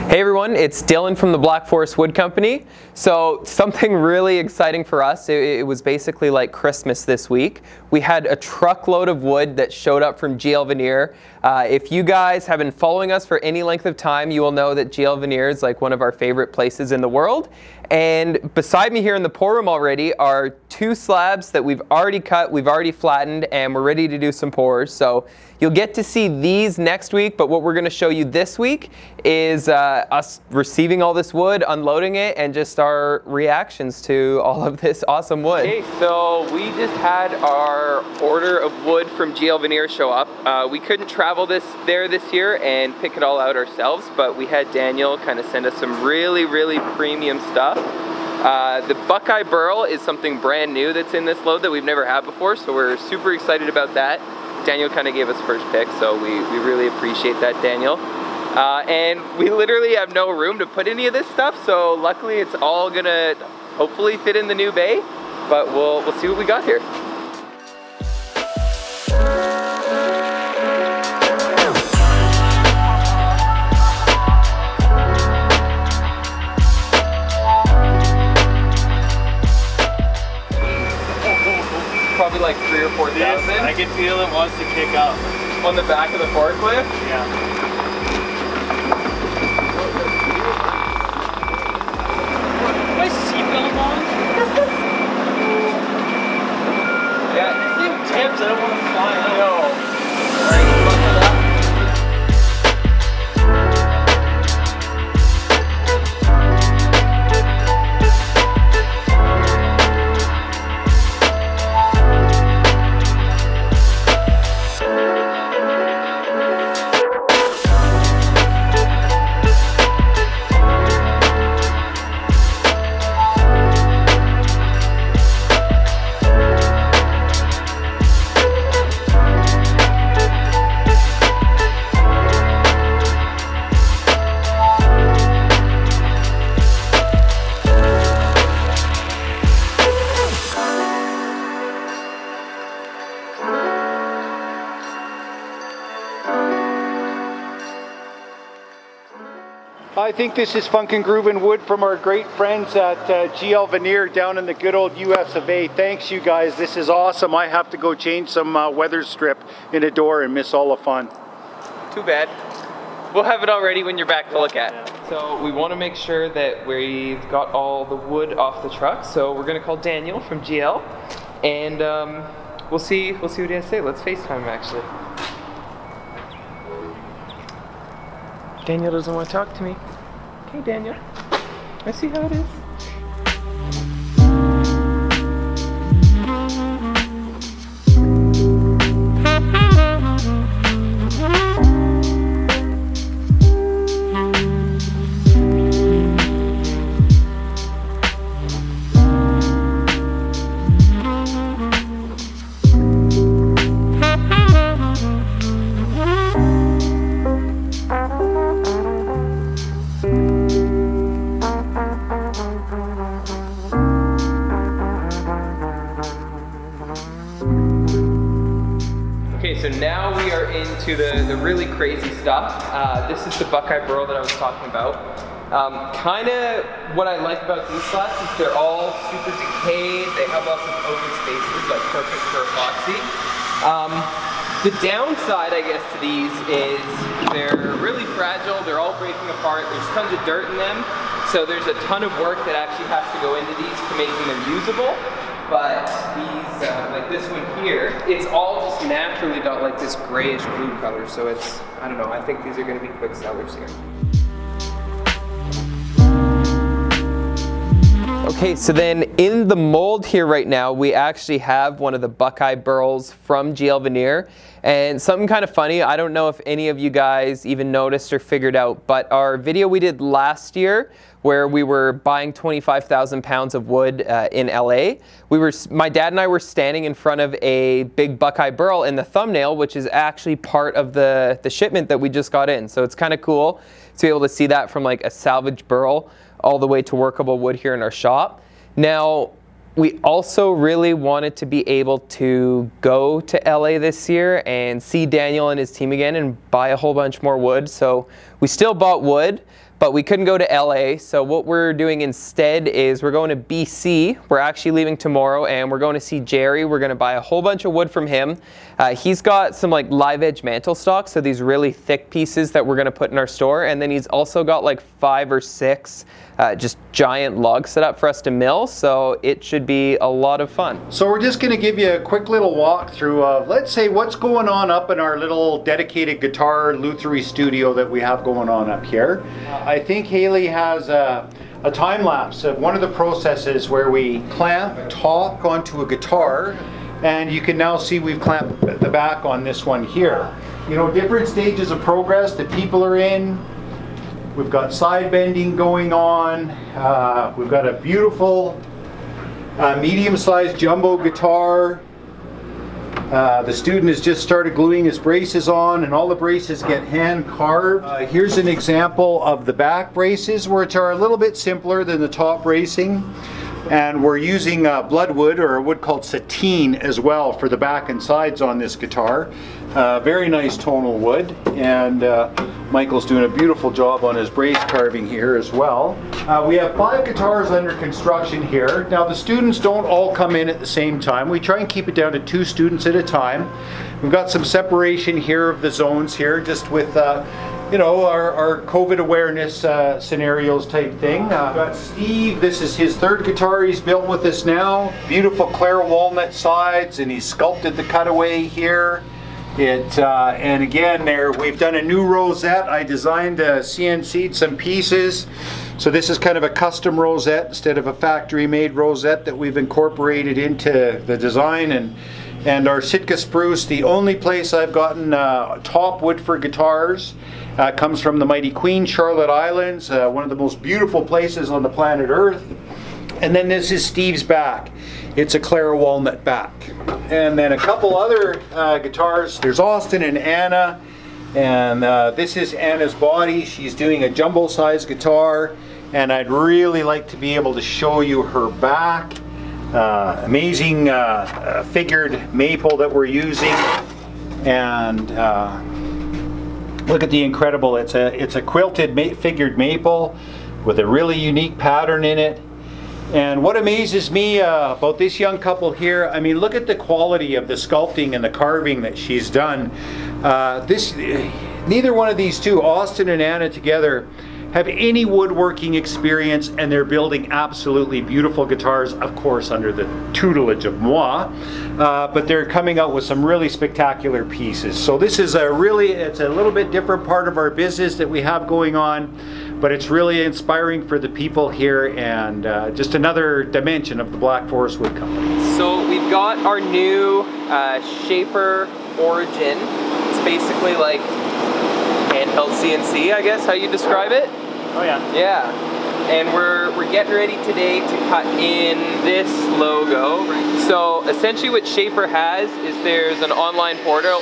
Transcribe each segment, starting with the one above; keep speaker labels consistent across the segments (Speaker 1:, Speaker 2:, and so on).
Speaker 1: Hey everyone, it's Dylan from the Black Forest Wood Company. So something really exciting for us, it was basically like Christmas this week. We had a truckload of wood that showed up from GL Veneer. If you guys have been following us for any length of time, you will know that GL Veneer is like one of our favorite places in the world. And beside me here in the pour room already are two slabs that we've already cut, we've already flattened, and we're ready to do some pours. So you'll get to see these next week, but what we're going to show you this week is us receiving all this wood, unloading it, and just our reactions to all of this awesome wood. Okay, so we just had our order of wood from GL Veneer show up. We couldn't travel this year and pick it all out ourselves, but we had Daniel kind of send us some really premium stuff. The Buckeye Burl is something brand new that's in this load that we've never had before, so we're super excited about that. Daniel kind of gave us first pick, so we really appreciate that, Daniel. And we literally have no room to put any of this stuff, so luckily it's all gonna hopefully fit in the new bay, but we'll see what we got here. Probably like 3,000 or 4,000.
Speaker 2: I can feel it wants to kick up.
Speaker 1: On the back of the forklift?
Speaker 2: Yeah. My seatbelt on?
Speaker 1: Yeah.
Speaker 2: This thing tips, I don't want to fly out.
Speaker 1: No. Alright, buckle up.
Speaker 3: I think this is Funkin' Groovin' Wood from our great friends at GL Veneer down in the good old US of A. Thanks you guys, this is awesome. I have to go change some weather strip in a door and miss all the fun.
Speaker 1: Too bad. We'll have it all ready when you're back to look at. So we want to make sure that we've got all the wood off the truck, so we're going to call Daniel from GL, and we'll see what he has to say. Let's FaceTime him actually. Daniel doesn't want to talk to me. Okay, Daniel. I see how it is. Okay, so now we are into the really crazy stuff. This is the Buckeye Burl that I was talking about. Kind of what I like about these slats is they're all super decayed. They have lots of open spaces, like perfect for epoxy. The downside, I guess, to these is they're really fragile. They're all breaking apart. There's tons of dirt in them. So there's a ton of work that actually has to go into these to making them usable. But these, like this one here, it's all just naturally got like this grayish blue color. So it's, I don't know, I think these are gonna be quick sellers here. Okay, so then in the mold here right now, we actually have one of the Buckeye Burls from GL Veneer. And something kind of funny, I don't know if any of you guys even noticed or figured out, but our video we did last year where we were buying 25,000 pounds of wood in LA, my dad and I were standing in front of a big Buckeye Burl in the thumbnail, which is actually part of the shipment that we just got in. So it's kind of cool to be able to see that from like a salvage burl all the way to workable wood here in our shop. Now, we also really wanted to be able to go to LA this year and see Daniel and his team again and buy a whole bunch more wood. So we still bought wood, but we couldn't go to LA. So what we're doing instead is we're going to BC. We're actually leaving tomorrow, and we're going to see Jerry. We're going to buy a whole bunch of wood from him. He's got some like live edge mantle stock, so these really thick pieces that we're going to put in our store. And then he's also got like 5 or 6 just giant logs set up for us to mill, so it should be a lot of fun.
Speaker 3: So we're just going to give you a quick little walkthrough of, let's say, what's going on up in our little dedicated guitar lutherie studio that we have going on up here. I think Haley has a time lapse of one of the processes where we clamp top onto a guitar, and you can now see we've clamped the back on this one here. You know, different stages of progress that people are in. We've got side bending going on. We've got a beautiful medium-sized jumbo guitar. The student has just started gluing his braces on, and all the braces get hand carved. Here's an example of the back braces, which are a little bit simpler than the top bracing. And we're using bloodwood, or a wood called sateen, as well for the back and sides on this guitar. Very nice tonal wood, and Michael's doing a beautiful job on his brace carving here as well. We have 5 guitars under construction here. Now the students don't all come in at the same time. We try and keep it down to 2 students at a time. We've got some separation here of the zones here, just with you know, our COVID awareness scenarios type thing. We've got Steve, this is his 3rd guitar he's built with us now. Beautiful Clara walnut sides, and he's sculpted the cutaway here. And again, we've done a new rosette. I designed CNC'd some pieces. So this is kind of a custom rosette instead of a factory made rosette that we've incorporated into the design. And our Sitka spruce, the only place I've gotten top wood for guitars, comes from the mighty Queen Charlotte Islands, one of the most beautiful places on the planet Earth. And then this is Steve's back. It's a Clara walnut back. And then a couple other guitars. There's Austin and Anna, and this is Anna's body. She's doing a jumbo size guitar, and I'd really like to be able to show you her back. Amazing figured maple that we're using, and look at the incredible, it's a quilted figured maple with a really unique pattern in it. And what amazes me about this young couple here, I mean, look at the quality of the sculpting and the carving that she's done. Neither one of these two, Austin and Anna together, have any woodworking experience, and they're building absolutely beautiful guitars, of course under the tutelage of moi, but they're coming out with some really spectacular pieces. So this is it's a little bit different part of our business that we have going on, but it's really inspiring for the people here, and just another dimension of the Black Forest Wood Company.
Speaker 1: So we've got our new Shaper Origin. It's basically like handheld CNC, I guess, how you describe it?
Speaker 2: Oh yeah.
Speaker 1: Yeah. And we're getting ready today to cut in this logo. So essentially what Shaper has is there's an online portal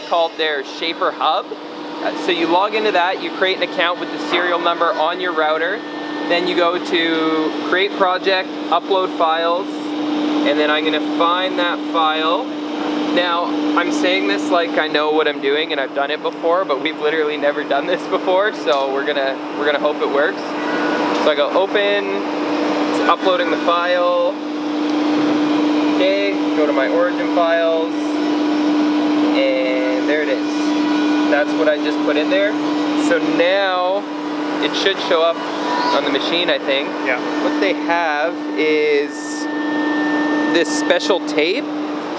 Speaker 1: called their Shaper Hub. So you log into that, you create an account with the serial number on your router, then you go to create project, upload files, and then I'm gonna find that file. Now, I'm saying this like I know what I'm doing and I've done it before, but we've literally never done this before, so we're gonna hope it works. So I go open, it's uploading the file. Okay, go to my origin files, and there it is. That's what I just put in there. So now it should show up on the machine, I think.
Speaker 2: Yeah.
Speaker 1: What they have is this special tape.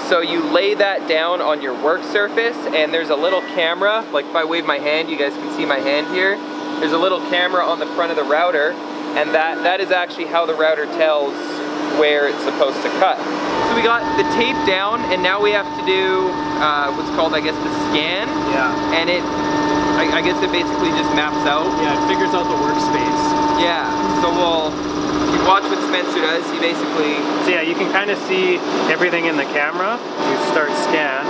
Speaker 1: So you lay that down on your work surface, and there's a little camera. Like if I wave my hand, you guys can see my hand here. There's a little camera on the front of the router, and that is actually how the router tells where it's supposed to cut. So we got the tape down, and now we have to do what's called, I guess, the scan.
Speaker 2: Yeah.
Speaker 1: And I guess it basically just maps out.
Speaker 2: Yeah, it figures out the workspace.
Speaker 1: Yeah, so if you watch what Spencer does, he basically...
Speaker 2: So yeah, you can kind of see everything in the camera. You start scan.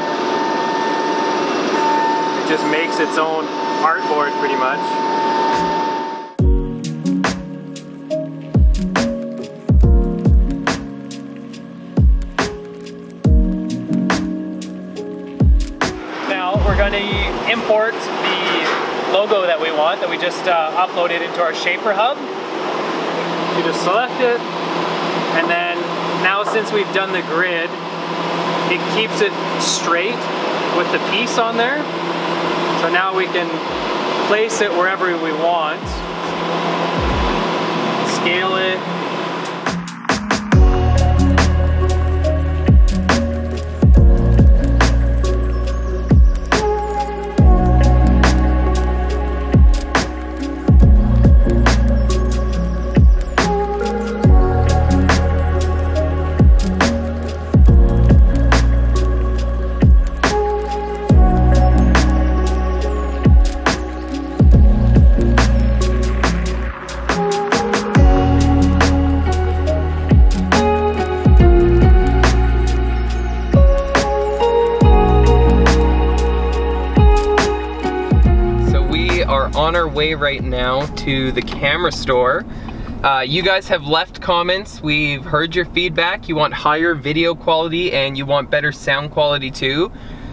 Speaker 2: It just makes its own artboard pretty much. Now we're going to import the logo that we want, that we just just upload it into our Shaper Hub. You just select it, and then now since we've done the grid, it keeps it straight with the piece on there. So now we can place it wherever we want, scale it.
Speaker 1: On our way right now to the camera store. You guys have left comments. We've heard your feedback. You want higher video quality and you want better sound quality too.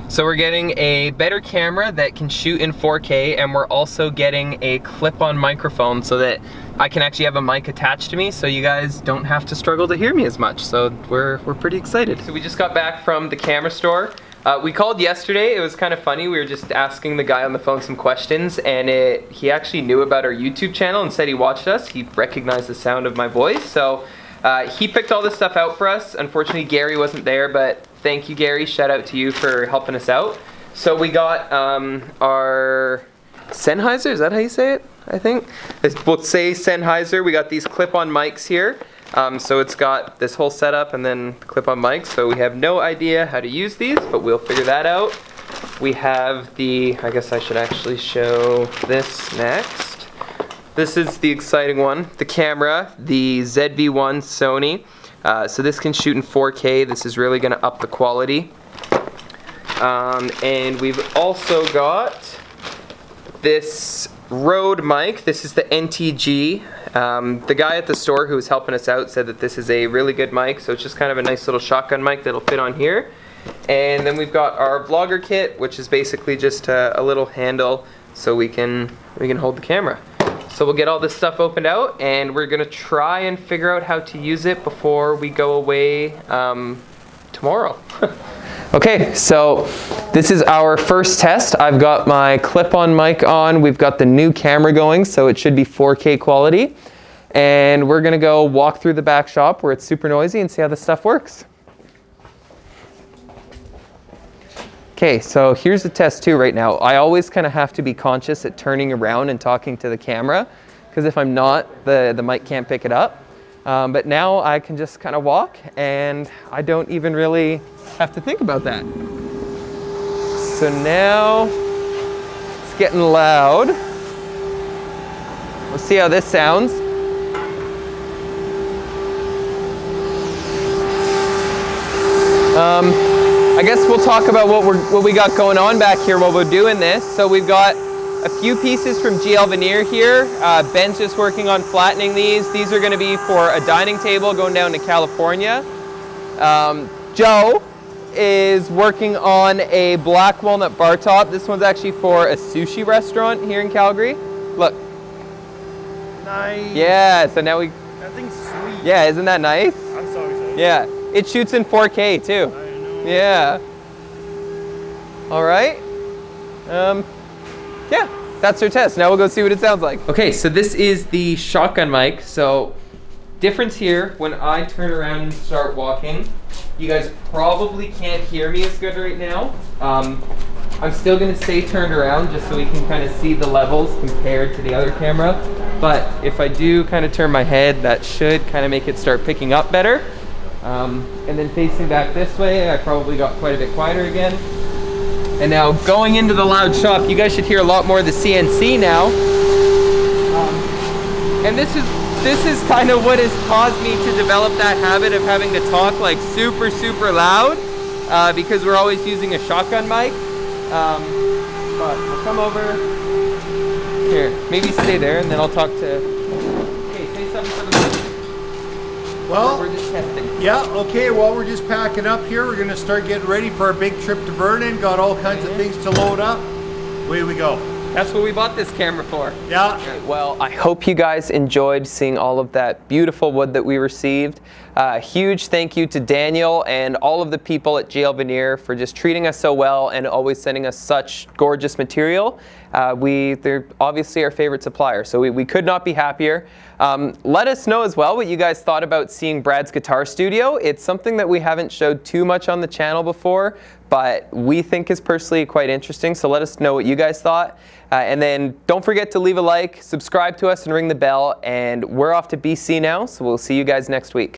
Speaker 1: So we're getting a better camera that can shoot in 4K, and we're also getting a clip-on microphone so that I can actually have a mic attached to me so you guys don't have to struggle to hear me as much. So we're pretty excited. So we just got back from the camera store. We called yesterday. It was kind of funny. We were just asking the guy on the phone some questions, and he actually knew about our YouTube channel and said he watched us. He recognized the sound of my voice. So he picked all this stuff out for us. Unfortunately, Gary wasn't there, but thank you, Gary. Shout out to you for helping us out. So we got our Sennheiser. Is that how you say it? I think. We'll say Sennheiser. We got these clip-on mics here. So it's got this whole setup and then clip-on mics, so we have no idea how to use these, but we'll figure that out. We have the, I guess I should actually show this next. This is the exciting one, the camera, the ZV-1 Sony. So this can shoot in 4K. This is really gonna up the quality. And we've also got this Rode mic. This is the NTG. The guy at the store who was helping us out said that this is a really good mic, so it's just kind of a nice little shotgun mic that'll fit on here. And then we've got our vlogger kit, which is basically just a little handle so we can hold the camera. So we'll get all this stuff opened out, and we're gonna try and figure out how to use it before we go away tomorrow. Okay, so this is our first test. I've got my clip-on mic on. We've got the new camera going, so it should be 4K quality. And we're gonna go walk through the back shop where it's super noisy and see how this stuff works. Okay, so here's the test too right now. I always kind of have to be conscious at turning around and talking to the camera, because if I'm not, the mic can't pick it up. But now I can just kind of walk, and I don't even really have to think about that. So now it's getting loud. We'll see how this sounds. I guess we'll talk about what we got going on back here while we're doing this. So we've got a few pieces from GL Veneer here. Ben's just working on flattening these. These are going to be for a dining table going down to California. Joe is working on a black walnut bar top. This one's actually for a sushi restaurant here in Calgary. Look.
Speaker 4: Nice.
Speaker 1: Yeah, so now
Speaker 4: That thing's sweet.
Speaker 1: yeah, isn't that nice?
Speaker 4: I'm so excited.
Speaker 1: Yeah, it shoots in 4K too.
Speaker 4: I know.
Speaker 1: Yeah. All right. Yeah, that's our test. Now we'll go see what it sounds like. Okay, so this is the shotgun mic. So difference here, when I turn around and start walking, you guys probably can't hear me as good right now. I'm still gonna stay turned around just so we can kind of see the levels compared to the other camera. But if I do kind of turn my head, that should kind of make it start picking up better. And then facing back this way, I probably got quite a bit quieter again. And now going into the loud shop, you guys should hear a lot more of the CNC now. And this is kind of what has caused me to develop that habit of having to talk like super, super loud because we're always using a shotgun mic. But we'll come over here, maybe stay there, and then I'll talk to, okay, say something for the
Speaker 3: Well,
Speaker 1: we're just testing.
Speaker 3: yeah, okay, well, we're just packing up here. We're gonna start getting ready for our big trip to Vernon. Got all kinds of things to load up. Away we go.
Speaker 1: That's what we bought this camera for.
Speaker 4: Yeah.
Speaker 1: Well, I hope you guys enjoyed seeing all of that beautiful wood that we received. Huge thank you to Daniel and all of the people at GL Veneer for just treating us so well and always sending us such gorgeous material. They're obviously our favorite supplier, so we could not be happier. Let us know as well what you guys thought about seeing Brad's guitar studio. It's something that we haven't showed too much on the channel before, but we think is personally quite interesting, so let us know what you guys thought. And then don't forget to leave a like, subscribe to us, and ring the bell. And we're off to BC now, so we'll see you guys next week.